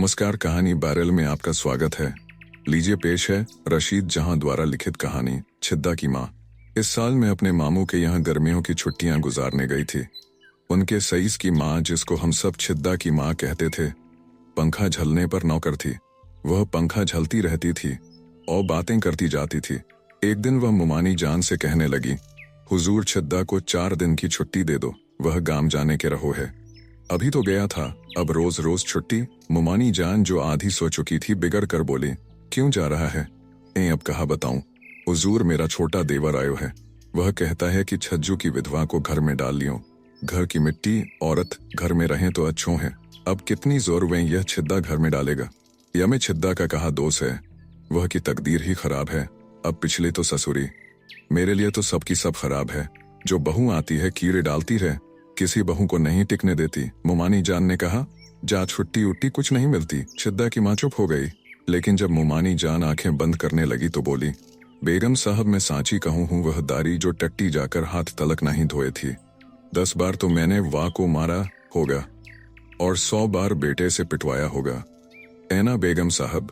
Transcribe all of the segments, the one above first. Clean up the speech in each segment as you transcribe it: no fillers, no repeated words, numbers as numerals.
नमस्कार, कहानी बैरल में आपका स्वागत है। लीजिए पेश है रशीद जहां द्वारा लिखित कहानी छिद्दा की माँ। इस साल मैं अपने मामू के यहाँ गर्मियों की छुट्टियां गुजारने गई थी। उनके सईस की माँ, जिसको हम सब छिद्दा की माँ कहते थे, पंखा झलने पर नौकर थी। वह पंखा झलती रहती थी और बातें करती जाती थी। एक दिन वह मुमानी जान से कहने लगी, हुजूर छिद्दा को 4 दिन की छुट्टी दे दो, वह गांव जाने के रहो है। अभी तो गया था, अब रोज रोज छुट्टी। मुमानी जान, जो आधी सो चुकी थी, बिगड़ कर बोली, क्यों जा रहा है? अब कहा बताऊं? हुजूर, मेरा छोटा देवर आयो है। वह कहता है कि छज्जू की विधवा को घर में डाल लियो। घर की मिट्टी औरत घर में रहें तो अच्छों है। अब कितनी जोर वे यह छिद्दा घर में डालेगा? या में छिद्दा का कहा दोष है, वह की तकदीर ही खराब है। अब पिछले तो ससुरी, मेरे लिए तो सबकी सब खराब है। जो बहू आती है कीड़े डालती है, किसी बहू को नहीं टिकने देती। मुमानी जान ने कहा, जा छुट्टी उट्टी कुछ नहीं मिलती। छिद्दा की माँ चुप हो गई, लेकिन जब मुमानी जान आंखें बंद करने लगी तो बोली, बेगम साहब, मैं सांची कहूँ हूँ, वह दारी जो टट्टी जाकर हाथ तलक नहीं धोए थी। 10 बार तो मैंने वाह को मारा होगा और 100 बार बेटे से पिटवाया होगा। ऐना बेगम साहब,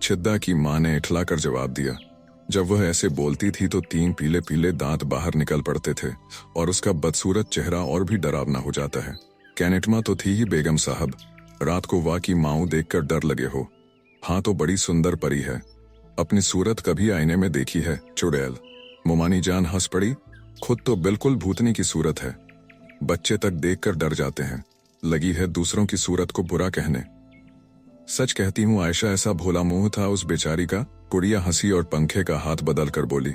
छिद्दा की माँ ने इठला कर जवाब दिया। जब वह ऐसे बोलती थी तो 3 पीले पीले दांत बाहर निकल पड़ते थे और उसका बदसूरत चेहरा और भी डरावना हो जाता है। कैनेटमा तो थी ही बेगम साहब, रात को वाह की माऊ देखकर डर लगे हो। हाँ तो बड़ी सुंदर परी है, अपनी सूरत कभी आईने में देखी है चुड़ैल? मुमानी जान हंस पड़ी, खुद तो बिल्कुल भूतनी की सूरत है, बच्चे तक देखकर डर जाते हैं, लगी है दूसरों की सूरत को बुरा कहने। सच कहती हूँ आयशा, ऐसा भोला मुंह था उस बेचारी का। कुड़िया हंसी और पंखे का हाथ बदल कर बोली,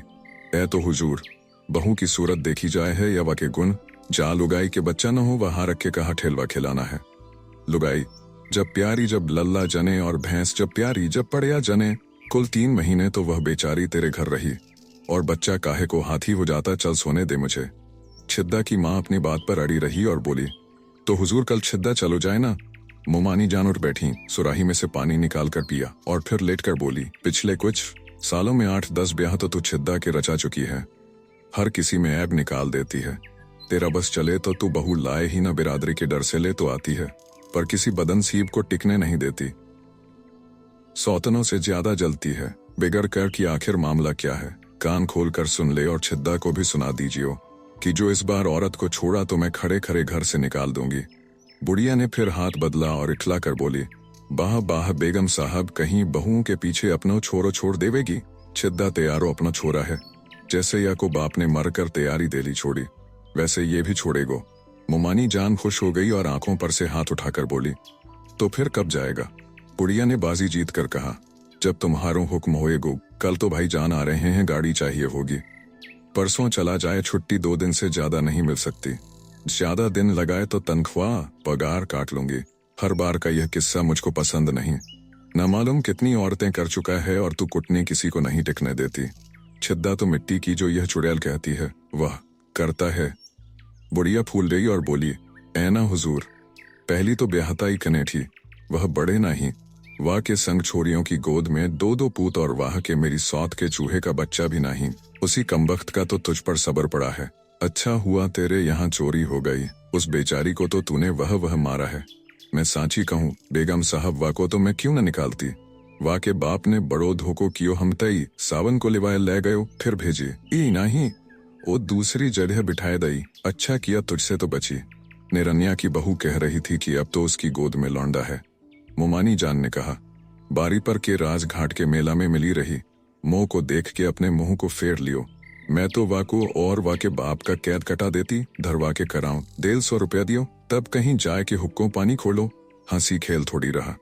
ऐ तो हुजूर, बहू की सूरत देखी जाए है या वाके गुण? जा लुगाई के बच्चा न हो, वहां रख के कहा ठेलवा खिलाना है। लुगाई जब प्यारी, जब लल्ला जने, और भैंस जब प्यारी, जब पड़िया जने। कुल 3 महीने तो वह बेचारी तेरे घर रही, और बच्चा काहे को हाथी हो जाता। चल सोने दे मुझे। छिद्दा की माँ अपनी बात पर अड़ी रही और बोली, तो हुजूर कल छिद्दा चलो जाए ना। मुमानी जान उठ बैठी, सुराही में से पानी निकाल कर पिया और फिर लेटकर बोली, पिछले कुछ सालों में 8-10 ब्याह तो तू छिद्दा के रचा चुकी है। हर किसी में ऐब निकाल देती है। तेरा बस चले तो तू बहू लाए ही ना, बिरादरी के डर से ले तो आती है, पर किसी बदनसीब को टिकने नहीं देती। सौतनों से ज्यादा जलती है। बिगड़ कर कि आखिर मामला क्या है? कान खोल कर सुन ले और छिद्दा को भी सुना दीजिए कि जो इस बार औरत को छोड़ा तो मैं खड़े खड़े घर से निकाल दूंगी। बुढ़िया ने फिर हाथ बदला और इठला कर बोली, बाह बाह बेगम साहब, कहीं बहुओं के पीछे अपनो छोरो छोड़ देवेगी? छिद्दा तैयारो अपना छोरा है, जैसे या को बाप ने मरकर तैयारी दे ली छोड़ी, वैसे ये भी छोड़ेगो। मुमानी जान खुश हो गई और आंखों पर से हाथ उठाकर बोली, तो फिर कब जाएगा? बुढ़िया ने बाजी जीत कर कहा, जब तुम्हारो हुक्म होएगो। कल तो भाई जान आ रहे हैं, गाड़ी चाहिए होगी। परसों चला जाए, छुट्टी 2 दिन से ज्यादा नहीं मिल सकती। ज्यादा दिन लगाए तो तनख्वाह पगार काट लूंगी। हर बार का यह किस्सा मुझको पसंद नहीं। न मालूम कितनी औरतें कर चुका है और तू कुटनी किसी को नहीं टिकने देती। छिद्दा तो मिट्टी की, जो यह चुड़ैल कहती है वह करता है। बुढ़िया फूल गई और बोली, ऐना हुजूर, पहली तो ब्याहता ही कनेठी, वह बड़े नहीं। वाह के संग छोरियों की गोद में 2-2 पूत, और वाह के मेरी सौत के चूहे का बच्चा भी नहीं। उसी कमबख्त का तो तुझ पर सब्र पड़ा है। अच्छा हुआ तेरे यहाँ चोरी हो गई, उस बेचारी को तो तूने वह मारा है। मैं सांची कहूँ बेगम साहब, वाह को तो मैं क्यों न निकालती। वाह के बाप ने बड़ो धोखो कियो, हम तई सावन को लिवाए ले गयो, फिर भेजी ई नहीं, वो दूसरी जगह बिठाए दई। अच्छा किया तुझसे तो बची। निरन्या की बहू कह रही थी कि अब तो उसकी गोद में लौंडा है। मुमानी जान ने कहा, बारी पर के राजघाट के मेला में मिली रही, मोह को देख के अपने मुंह को फेर लियो। मैं तो वाह को और वाह के बाप का कैद कटा देती, धरवा के कराऊं। 150 रुपया दियो, तब कहीं जाए के हुक्कों पानी खोलो। हंसी खेल थोड़ी रहा।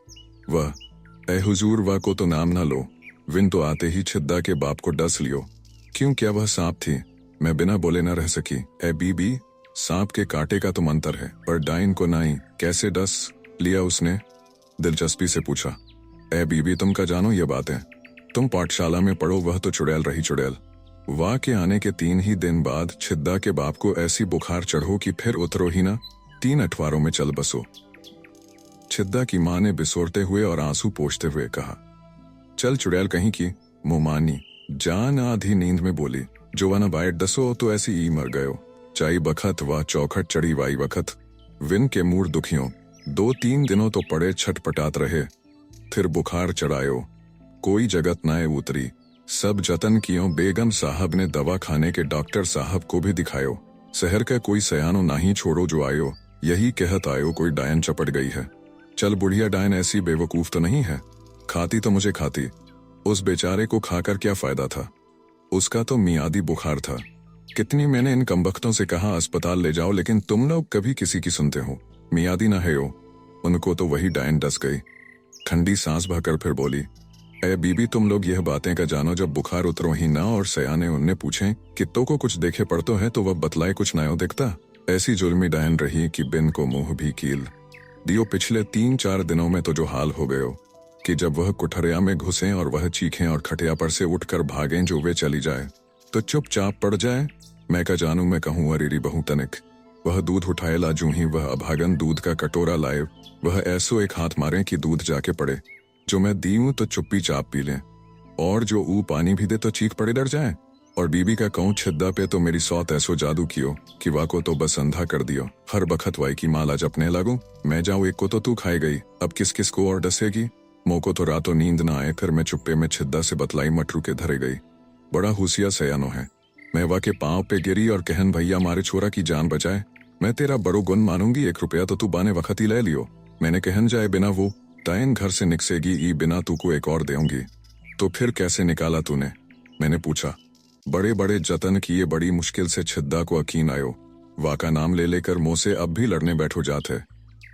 वह, ए हुजूर, वाह को तो नाम ना लो। विन तो आते ही छिद्दा के बाप को डस लियो। क्यों, क्या वह सांप थी? मैं बिना बोले न रह सकी। ए बीबी, सांप के कांटे का तो मंतर है, पर डाइन को नहीं। कैसे डस लिया उसने? दिलचस्पी से पूछा। ए बीबी, तुम का जानो ये बातें? तुम पाठशाला में पढ़ो, वह तो चुड़ैल रही चुड़ैल। वाह के आने के 3 ही दिन बाद छिद्दा के बाप को ऐसी बुखार चढ़ो कि फिर उतरो ही ना, 3 अठवारों में चल बसो। छिद्दा की माँ ने बिसोरते हुए और आंसू पोंछते हुए कहा, चल चुड़ैल कहीं की। मुमानी जान आधी नींद में बोली, जो वना बाइट दसो तो ऐसी ई मर गयो। चाई बखत व चौखट चढ़ी वाई वखत। विन के मूड दुखियों 2-3 दिनों तो पड़े छटपटात रहे। फिर बुखार चढ़ायो, कोई जगत नाए उतरी। सब जतन कियो, बेगम साहब ने दवा खाने के डॉक्टर साहब को भी दिखायो। शहर का कोई सयानो नहीं छोड़ो जो आयो, यही कहत आयो कोई डायन चपट गई है। चल बुढ़िया, डायन ऐसी बेवकूफ तो नहीं है, खाती तो मुझे खाती। उस बेचारे को खाकर क्या फायदा था, उसका तो मियादी बुखार था। कितनी मैंने इन कमबख्तों से कहा अस्पताल ले जाओ, लेकिन तुम लोग कभी किसी की सुनते हो। मियादी ना है हो, उनको तो वही डायन डस गई। ठंडी सांस भरकर फिर बोली, ए बीबी, तुम लोग यह बातें का जानो, जब बुखार उतरो ही ना और सयाने उनने पूछे कित्तों को कुछ देखे पड़तो है तो वह बतलाए कुछ नयो दिखता। ऐसी जुल्मी डायन रही कि बिन को मुंह भी कील दियो। पिछले 3-4 दिनों में तो जो हाल हो गयो कि जब वह कुठरिया में घुसे और वह चीखें और खटिया पर से उठकर भागें जो वे चली जाए तो चुपचाप पड़ जाए। मैं का जानू, मैं कहूँ अरीरी बहु तनिक। वह दूध उठाए ला, जूं ही वह अभागन दूध का कटोरा लाए, वह ऐसो एक हाथ मारे कि दूध जाके पड़े। जो मैं दीऊं तो चुप्पी चाप पी लें, और जो ऊ पानी भी दे तो चीख पड़े डर जाए। और बीबी का कहूँ छिद्दा पे तो मेरी सौत ऐसो जादू कियो कि वाको तो बस अंधा कर दियो। हर बखत वाई की माला जपने लागू, मैं जाऊँ एक को तो तू खाई गई, अब किस किस को और डसेगी। मोको तो रातों नींद ना आए, फिर मैं चुप्पे में छिद्दा से बतलाई मटरू के धरे गई। बड़ा हुसिया सयानो है। मैं वाके पाँव पे गिरी और कहन, भैया मारे छोरा की जान बचाए, मैं तेरा बड़ो गुण मानूंगी, 1 रुपया तो तू बाने वक्त ही ले लियो। मैंने कहन जाए बिना वो डायन घर से निकसेगी ई बिना तू को एक और देऊंगी। तो फिर कैसे निकाला तूने, मैंने पूछा। बड़े बड़े जतन किए, बड़ी मुश्किल से छिद्दा को यकीन आयो। वाका नाम ले लेकर मुंह से अब भी लड़ने बैठो जाते।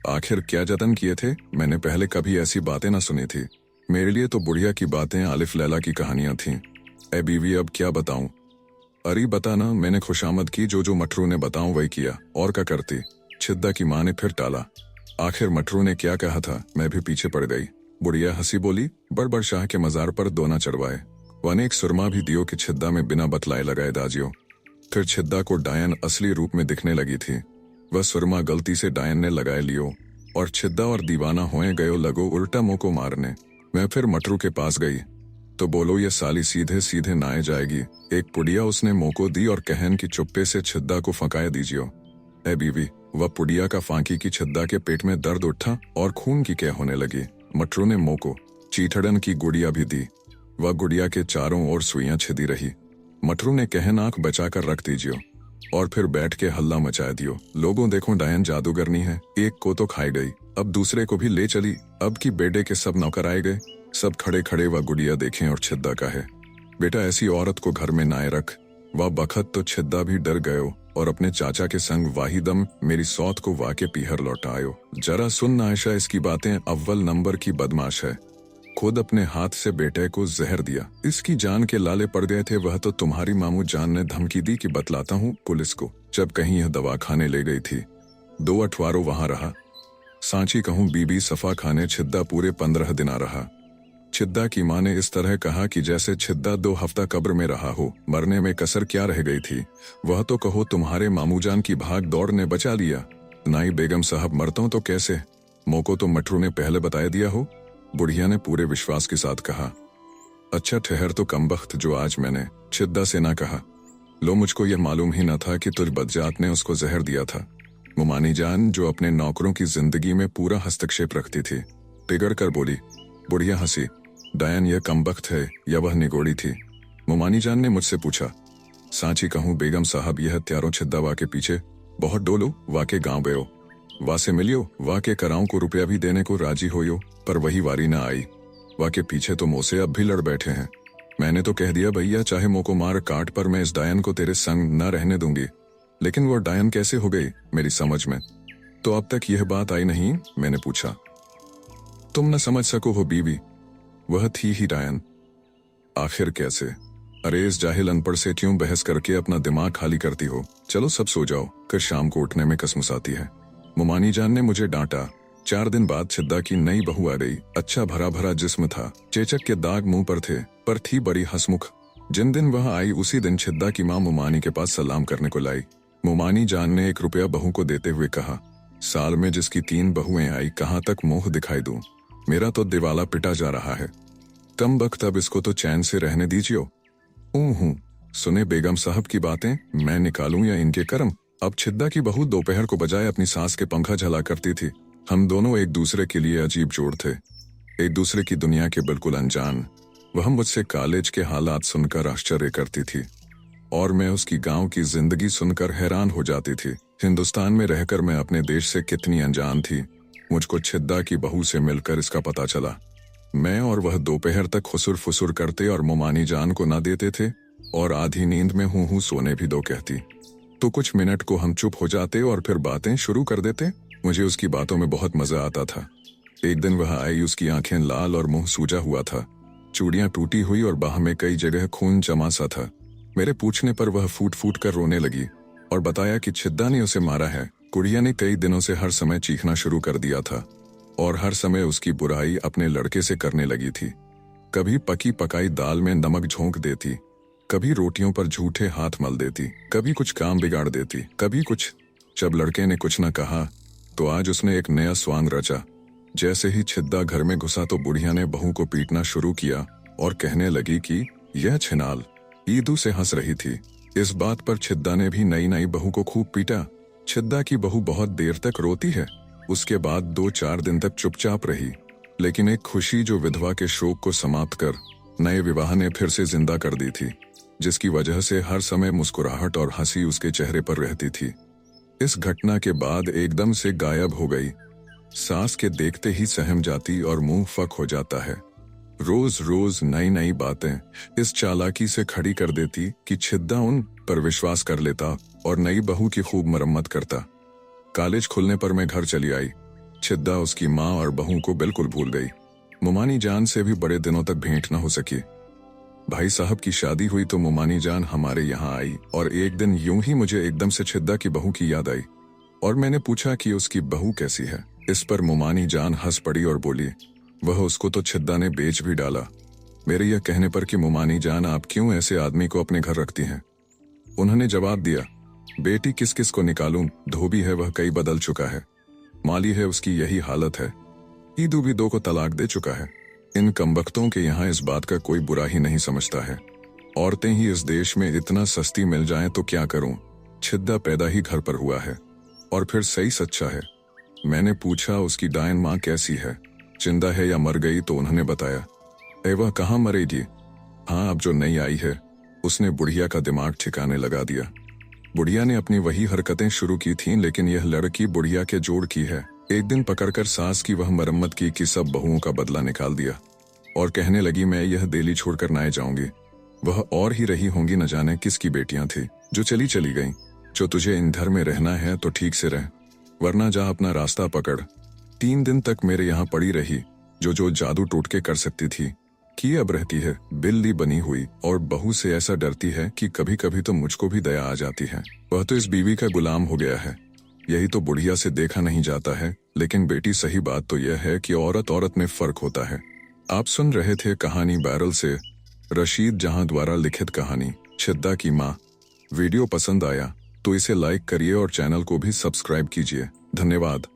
आखिर क्या जतन किए थे, मैंने पहले कभी ऐसी बातें ना सुनी थी। मेरे लिए तो बुढ़िया की बातें आलिफ लैला की कहानियां थीं। ए बीवी, अब क्या बताऊं। अरे बताना, मैंने खुशामद की। जो मटरू ने बताऊं वही किया, और क्या करती। छिद्दा की माँ ने फिर टाला। आखिर मटरू ने क्या कहा था, मैं भी पीछे पड़ गई। बुढ़िया हंसी बोली, बड़ शाह के मजार पर दोना चढ़वाए, वन एक सुरमा भी दियो कि छिद्दा में बिना बतलाए लगाए दाजियो। फिर छिद्दा को डायन असली रूप में दिखने लगी थी। वह सुरमा गलती से डायन ने लगाए लियो और छिद्दा और दीवाना होए गयो लगो उल्टा मुंह को मारने। मैं फिर मटरू के पास गई तो बोलो ये साली सीधे सीधे नाए जाएगी। एक पुड़िया उसने मुंह को दी और कहन कि चुप्पे से छिद्दा को फंकाए दीजियो। ए बीवी, वह पुड़िया का फांकी की छिद्दा के पेट में दर्द उठा और खून की कह होने लगी। मटरू ने मुंह को चीथड़न की गुड़िया भी दी। वह गुड़िया के चारों ओर सुइयां छिदी रही। मटरू ने कहन, आंख बचाकर रख दीजियो और फिर बैठ के हल्ला मचा दियो। लोगों देखो, डायन जादूगरनी है। एक को तो खाई गई, अब दूसरे को भी ले चली। अब की बेटे के सब नौकर आए गए। सब खड़े खड़े वह गुड़िया देखें और छिद्दा का है, बेटा ऐसी औरत को घर में नाए रख। वह बखत तो छिद्दा भी डर गयो और अपने चाचा के संग वाहिदम मेरी सौत को वाके पीहर लौटा आयो। जरा सुन आयशा, इसकी बातें अव्वल नंबर की बदमाश है। खुद अपने हाथ से बेटे को जहर दिया। इसकी जान के लाले पड़ गए थे। वह तो तुम्हारी मामू जान ने धमकी दी कि बतलाता हूँ पुलिस को। जब कहीं यह दवा खाने ले गई थी, 2 अठवारों वहां रहा। सांची कहूँ बीबी सफा खाने छिद्दा पूरे 15 दिन आ रहा। छिद्दा की माँ ने इस तरह कहा कि जैसे छिद्दा 2 हफ्ता कब्र में रहा हो। मरने में कसर क्या रह गई थी। वह तो कहो तुम्हारे मामूजान की भाग दौड़ ने बचा लिया। नाई बेगम साहब मरता तो कैसे, मोको तो मटरू ने पहले बताया दिया हो। बुढ़िया ने पूरे विश्वास के साथ कहा। अच्छा ठहर तो कमबख्त, जो आज मैंने छिद्दा से ना कहा। लो, मुझको यह मालूम ही न था कि तुझ बदजात ने उसको जहर दिया था। मुमानी जान, जो अपने नौकरों की जिंदगी में पूरा हस्तक्षेप रखती थी, पिघड़ कर बोली। बुढ़िया हंसी। डायन यह कमबख्त है या वह निगोड़ी थी। मुमानी जान ने मुझसे पूछा। सांची कहूँ बेगम साहब, यह हत्यारों छिद्दा वा के पीछे बहुत डोलो। वाके गांव गयो, वा से मिलियो, वाके कराओं को रुपया भी देने को राजी होयो, पर वही वारी ना आई। वाके पीछे तो मुझसे अब भी लड़ बैठे हैं। मैंने तो कह दिया, भैया चाहे मुँह को मार काट, पर मैं इस डायन को तेरे संग न रहने दूंगी। लेकिन वो डायन कैसे हो गई मेरी समझ में तो अब तक यह बात आई नहीं। मैंने पूछा। तुम न समझ सको हो बीवी, वह थी ही डायन। आखिर कैसे। अरे इस जाहिल अनपढ़ से क्यों बहस करके अपना दिमाग खाली करती हो। चलो सब सो जाओ, फिर शाम को उठने में कसमस आती है। मुमानी जान ने मुझे डांटा। 4 दिन बाद छिद्दा की नई बहू आ गई। अच्छा भरा भरा जिस्म था, चेचक के दाग मुंह पर थे, पर थी बड़ी हंसमुख। जिन दिन वह आई उसी दिन छिद्दा की माँ मुमानी के पास सलाम करने को लाई। मुमानी जान ने 1 रुपया बहू को देते हुए कहा, साल में जिसकी 3 बहुएं आई, कहाँ तक मुंह दिखाई दूं। मेरा तो दिवाला पिटा जा रहा है। कम वक्त, अब इसको तो चैन से रहने दीजियो। हूँ सुने बेगम साहब की बातें, मैं निकालूं या इनके कर्म। अब छिद्दा की बहू दोपहर को बजाय अपनी सास के पंखा झला करती थी। हम दोनों एक दूसरे के लिए अजीब जोड़ थे। एक दूसरे की दुनिया के बिल्कुल अनजान। वह मुझसे कॉलेज के हालात सुनकर आश्चर्य करती थी और मैं उसकी गांव की जिंदगी सुनकर हैरान हो जाती थी। हिंदुस्तान में रहकर मैं अपने देश से कितनी अनजान थी। मुझको छिद्दा की बहू से मिलकर इसका पता चला। मैं और वह दोपहर तक खुसुर फुसुर करते और मुमानी जान को न देते थे और आधी नींद में हूँ सोने भी दो कहती तो कुछ मिनट को हम चुप हो जाते और फिर बातें शुरू कर देते। मुझे उसकी बातों में बहुत मजा आता था। एक दिन वह आई, उसकी आंखें लाल और मुंह सूजा हुआ था, चूड़ियां टूटी हुई और बाह में कई जगह खून जमा सा था। मेरे पूछने पर वह फूट फूट कर रोने लगी और बताया कि छिद्दा ने उसे मारा है। कुड़िया ने कई दिनों से हर समय चीखना शुरू कर दिया था और हर समय उसकी बुराई अपने लड़के से करने लगी थी। कभी पकी पकाई दाल में नमक झोंक देती, कभी रोटियों पर झूठे हाथ मल देती, कभी कुछ काम बिगाड़ देती, कभी कुछ। जब लड़के ने कुछ न कहा तो आज उसने एक नया स्वांग रचा। जैसे ही छिद्दा घर में घुसा तो बुढ़िया ने बहू को पीटना शुरू किया और कहने लगी कि यह छिनाल। ईदू से हंस रही थी। इस बात पर छिद्दा ने भी नई नई बहू को खूब पीटा। छिद्दा की बहू बहुत देर तक रोती है, उसके बाद 2-4 दिन तक चुपचाप रही, लेकिन एक खुशी जो विधवा के शोक को समाप्त कर नए विवाह ने फिर से जिंदा कर दी थी, जिसकी वजह से हर समय मुस्कुराहट और हंसी उसके चेहरे पर रहती थी, इस घटना के बाद एकदम से गायब हो गई। सास के देखते ही सहम जाती और मुंह फक हो जाता है। रोज रोज नई नई बातें इस चालाकी से खड़ी कर देती कि छिद्दा उन पर विश्वास कर लेता और नई बहू की खूब मरम्मत करता। कॉलेज खुलने पर मैं घर चली आई। छिद्दा उसकी माँ और बहू को बिल्कुल भूल गई। मुमानी जान से भी बड़े दिनों तक भेंट न हो सकी। भाई साहब की शादी हुई तो मुमानी जान हमारे यहाँ आई और एक दिन यूं ही मुझे एकदम से छिद्दा की बहू की याद आई और मैंने पूछा कि उसकी बहू कैसी है। इस पर मुमानी जान हंस पड़ी और बोली, वह उसको तो छिद्दा ने बेच भी डाला। मेरे यह कहने पर कि मुमानी जान आप क्यों ऐसे आदमी को अपने घर रखती हैं? उन्होंने जवाब दिया, बेटी किस किस को निकालूं, धोबी है वह कई बदल चुका है, माली है उसकी यही हालत है, ईदू भी 2 को तलाक दे चुका है। इन कमबख्तों के यहाँ इस बात का कोई बुरा ही नहीं समझता है। औरतें ही इस देश में इतना सस्ती मिल जाएं तो क्या करूं? छिद्दा पैदा ही घर पर हुआ है और फिर सही सच्चा है। मैंने पूछा उसकी डायन माँ कैसी है, जिंदा है या मर गई? तो उन्होंने बताया, वह कहाँ मरेगी, हाँ अब जो नई आई है उसने बुढ़िया का दिमाग ठिकाने लगा दिया। बुढ़िया ने अपनी वही हरकतें शुरू की थीं, लेकिन यह लड़की बुढ़िया के जोड़ की है। एक दिन पकड़कर सास की वह मरम्मत की कि सब बहुओं का बदला निकाल दिया और कहने लगी मैं यह देली छोड़कर ना जाऊंगी। वह और ही रही होंगी, न जाने किसकी बेटियां थी जो चली गईं। जो तुझे इन घर में रहना है तो ठीक से रह, वरना जा अपना रास्ता पकड़। 3 दिन तक मेरे यहाँ पड़ी रही, जो जादू टोटके कर सकती थी कि अब रहती है बिल्ली बनी हुई और बहू से ऐसा डरती है कि कभी कभी तो मुझको भी दया आ जाती है। वह तो इस बीवी का गुलाम हो गया है। यही तो बुढ़िया से देखा नहीं जाता है। लेकिन बेटी सही बात तो यह है कि औरत औरत में फर्क होता है। आप सुन रहे थे कहानी बैरल से रशीद जहां द्वारा लिखित कहानी छिद्दा की माँ। वीडियो पसंद आया तो इसे लाइक करिए और चैनल को भी सब्सक्राइब कीजिए। धन्यवाद।